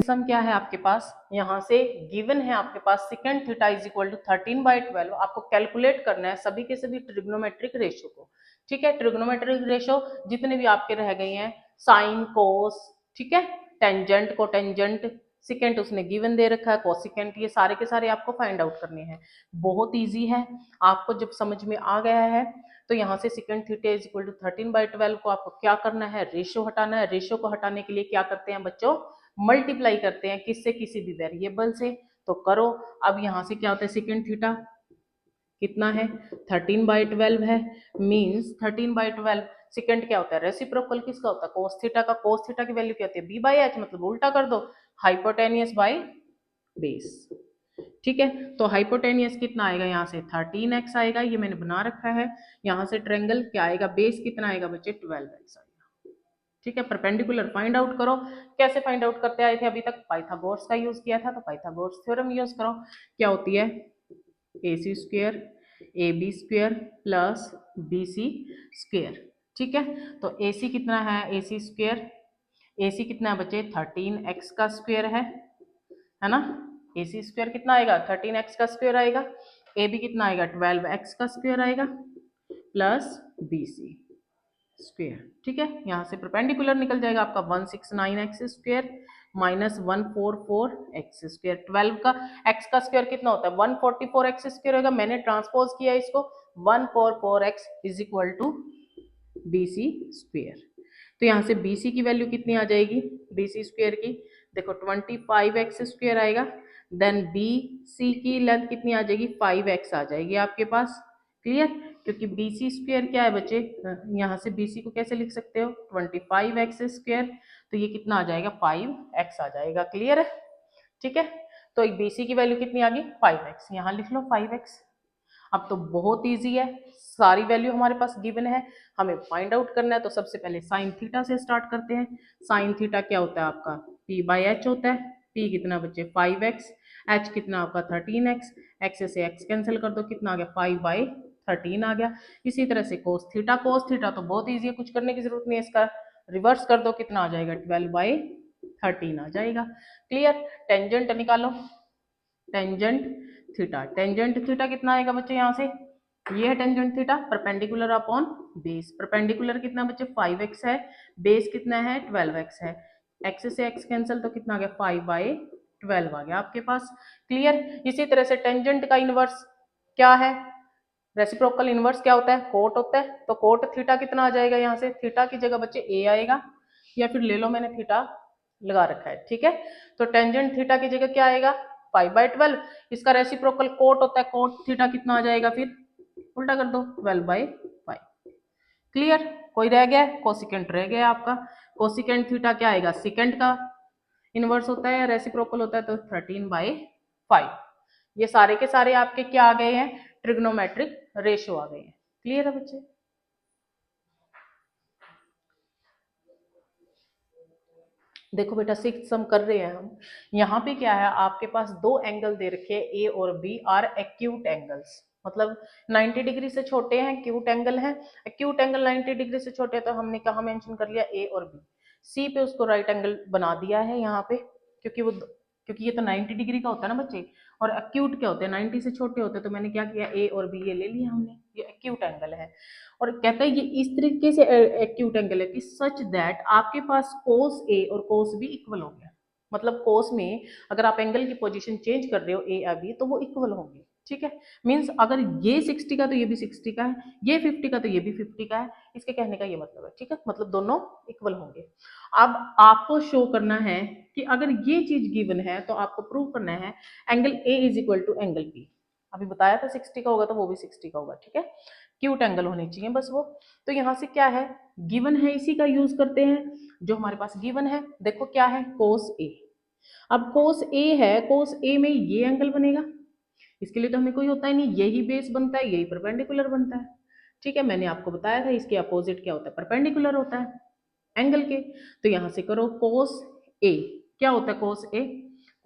सम क्या है आपके पास, यहाँ से गिवन है आपके पास second theta is equal to 13/12। आपको कैलकुलेट करना है सभी के सभी ट्रिग्नोमेट्रिक रेशियो को, ठीक है। ट्रिग्नोमेट्रिक रेशियो जितने भी आपके रह गए हैं, साइन कोस, ठीक है, टेंजेंट को टेंजेंट, सेकेंड उसने गिवन दे रखा है, कोसिकेंट, ये सारे के सारे आपको फाइंड आउट करने हैं। बहुत इजी है, आपको जब समझ में आ गया है तो यहाँ से second theta is equal to 13/12 को आपको क्या करना है, रेशियो हटाना है। रेशियो को हटाने के लिए क्या करते हैं बच्चों, मल्टीप्लाई करते हैं किससे, किसी भी वेरिएबल से। तो करो, अब यहाँ से क्या होता है, सेकेंड थीटा कितना है, 13/12 है, मींस 13/12 सेकेंड क्या होता है, रेसिप्रोकल किसका होता है, कोस थीटा का। कोस थीटा की वैल्यू क्या होती है, b/h, मतलब उल्टा कर दो, हाइपोटेनियस बाय बेस, ठीक है। तो हाइपोटेनियस कितना आएगा, यहाँ से 13x आएगा, ये मैंने बना रखा है। यहाँ से ट्रायंगल क्या आएगा, बेस कितना आएगा बच्चे, 12x आएगा, ठीक है। परपेंडिकुलर फाइंड आउट करो। कैसे फाइंड आउट करते आए थे अभी तक, पाइथागोरस का यूज किया था, तो पाइथागोरस थ्योरम यूज करो। क्या होती है, AC square AB square plus BC square, ठीक है। तो AC कितना है, AC स्क्वायर, AC कितना है बच्चे, 13x का स्क्वायर है ना। AC स्क्वायर कितना आएगा, 13x का स्क्वायर आएगा। AB कितना आएगा, 12x का स्क्वायर आएगा, प्लस BC स्क्वायर, ठीक है। यहाँ से परपेंडिकुलर निकल जाएगा आपका 169x square minus 144x square. 12 का x का स्क्वायर कितना होता है, 144x स्क्वायर होगा। मैंने ट्रांसपोज किया इसको, 144x is equal to BC square. तो यहाँ से BC की वैल्यू कितनी आ जाएगी, BC स्क्वायर की देखो 25x स्क्वायर आएगा, देन BC की लेंथ कितनी आ जाएगी, 5x आ जाएगी आपके पास। क्लियर, क्योंकि BC स्क्वायर क्या है बच्चे, यहाँ से BC को कैसे लिख सकते हो, 25x स्क्वायर, तो ये कितना आ जाएगा, 5x आ जाएगा। क्लियर है, ठीक है। तो BC की वैल्यू कितनी आ गई, 5x, यहाँ लिख लो 5x। अब तो बहुत इजी है, सारी वैल्यू हमारे पास गिवन है, हमें फाइंड आउट करना है। तो सबसे पहले साइन थीटा से स्टार्ट करते हैं। साइन थीटा क्या होता है आपका, p/h होता है। p कितना बच्चे, 5x, h कितना आपका 13x, x से x कैंसिल कर दो, कितना आ गया, 5/13 आ गया। इसी तरह से कोस थीटा, कोस थीटा तो बहुत ईजी है, कुछ करने की जरूरत नहीं है, इसका रिवर्स कर दो, कितना आ जाएगा, 12/13 आ जाएगा। क्लियर, टेंजेंट निकालो, टेंजेंट थीटा, टेंजेंट थीटा कितना आएगा बच्चे, यहाँ से ये है tangent theta, perpendicular upon base. Perpendicular कितना बच्चे, 5x है, बेस कितना है, 12x है, x से x कैंसिल, तो कितना आ गया, 5/12 आ गया आपके पास। क्लियर, इसी तरह से टेंजेंट का इनवर्स क्या है, रेसिप्रोकल इनवर्स क्या होता है, कोट होता है। तो कोट थीटा कितना आ जाएगा, यहाँ से थीटा की जगह बच्चे a आएगा, या फिर ले लो मैंने थीटा लगा रखा है, ठीक है। तो टेंजेंट थीटा की जगह क्या आएगा, 5/12। इसका रेसिप्रोकल कोट होता है, कोट थीटा कितना आ जाएगा, फिर उल्टा कर दो, 12/5। क्लियर, कोई रह गया, कोसिकेंट रह गया आपका। कोसिकेंट थीटा क्या आएगा, सेकेंड का इनवर्स होता है या रेसिप्रोकल होता है, तो 13/5। ये सारे के सारे आपके क्या आ गए हैं, ट्रिग्नोमेट्रिक रेशियो आ गए हैं। क्लियर है बच्चे, देखो बेटा सिक्स सम कर रहे हैं हम। यहाँ पे क्या है, आपके पास दो एंगल दे रखे हैं, ए और बी आर एक्यूट एंगल्स, मतलब 90 डिग्री से छोटे हैं, एक्यूट एंगल है। एक्यूट एंगल 90 डिग्री से छोटे, तो हमने कहा मेंशन कर लिया ए और बी। सी पे उसको राइट एंगल बना दिया है यहाँ पे, क्योंकि ये तो 90 डिग्री का होता है ना बच्चे, और एक्यूट क्या होते हैं, 90 से छोटे होते हैं। तो मैंने क्या किया, ए और बी ये ले लिया हमने, ये एक्यूट एंगल है। और कहता है ये इस तरीके से एक्यूट एंगल है कि सच दैट आपके पास कोस ए और कोस बी इक्वल हो गया। मतलब कोस में अगर आप एंगल की पोजीशन चेंज कर रहे हो ए या बी, तो वो इक्वल होंगे, ठीक है। मींस अगर ये 60 का तो ये भी 60 का है, ये 50 का तो ये भी 50 का है, इसके कहने का ये मतलब है, ठीक है। मतलब दोनों इक्वल होंगे। अब आपको शो करना है कि अगर ये चीज गिवन है, तो आपको प्रूव करना है angle A is equal to angle B. अभी बताया था 60 का होगा, तो वो भी 60 का होगा, ठीक है। क्यूट एंगल होने चाहिए बस वो। तो यहाँ से क्या है, गिवन है, इसी का यूज करते हैं जो हमारे पास गिवन है। देखो क्या है, कोस ए। अब कोस ए है, कोस ए में ये एंगल बनेगा, इसके लिए तो हमें कोई होता ही नहीं, यही बेस बनता है, यही परपेंडिकुलर बनता है, ठीक है। मैंने आपको बताया था इसके अपोजिट क्या होता है, परपेंडिकुलर होता है एंगल के। तो यहाँ से करो कोस ए, क्या होता है कोस ए,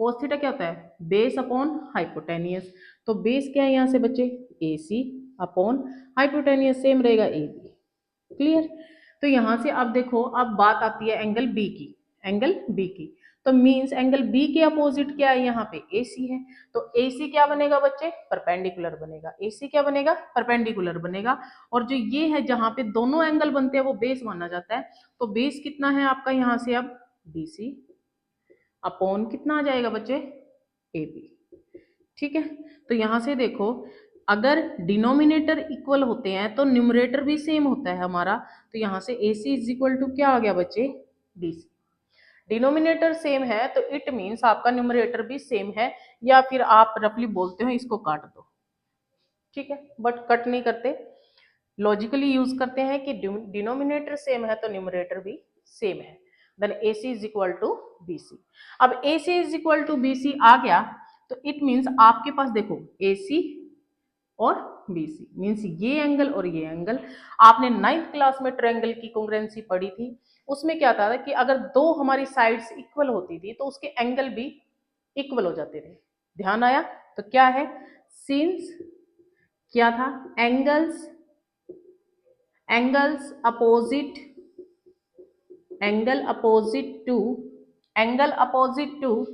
कोस थीटा क्या होता है, बेस अपॉन हाइपोटेनियस। तो बेस क्या है यहाँ से बच्चे, ए सी अपॉन हाइपोटेनियस सेम रहेगा ए बी। क्लियर, तो यहाँ से अब देखो, अब बात आती है एंगल बी की, एंगल बी की। तो मींस एंगल बी के अपोजिट क्या है, यहाँ पे AC है, तो AC क्या बनेगा बच्चे, परपेंडिकुलर बनेगा। AC क्या बनेगा, परपेंडिकुलर बनेगा। और जो ये है जहां पे दोनों एंगल बनते हैं वो बेस माना जाता है, तो बेस कितना है आपका यहाँ से अब BC अपॉन कितना आ जाएगा बच्चे, AB। ठीक है, तो यहां से देखो अगर डिनोमिनेटर इक्वल होते हैं तो न्यूमरेटर भी सेम होता है हमारा, तो यहां से AC इज इक्वल टू क्या आ गया बच्चे, BC। डिनोमिनेटर सेम है तो इट मीन्स आपका न्यूमरेटर भी सेम है, या फिर आप रफली बोलते हो इसको काट दो, ठीक है, बट कट नहीं करते, लॉजिकली यूज करते हैं कि डिनोमिनेटर सेम है तो न्यूमरेटर भी सेम है, then AC is equal to BC। अब AC is equal to BC आ गया तो इट मीन्स आपके पास देखो AC और BC मीन्स ये एंगल और ये एंगल, आपने 9th क्लास में ट्रायंगल की कॉन्ग्रुएंसी पढ़ी थी, उसमें क्या था कि अगर दो हमारी साइड्स इक्वल होती थी तो उसके एंगल भी इक्वल हो जाते थे, ध्यान आया, तो क्या है, सिंस क्या था, angles opposite angle opposite to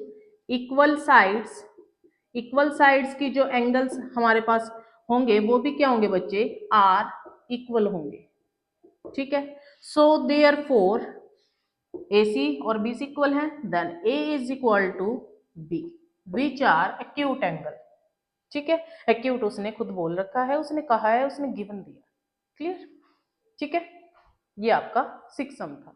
equal sides की जो एंगल्स हमारे पास होंगे वो भी क्या होंगे बच्चे, आर इक्वल होंगे, ठीक है। सो देयरफॉर AC और BC इक्वल है, then A is equal to B which are acute angle, ठीक है, एक्यूट उसने खुद बोल रखा है, उसने कहा है, उसने गिवन दिया, क्लियर, ठीक है, ये आपका 6 सम था।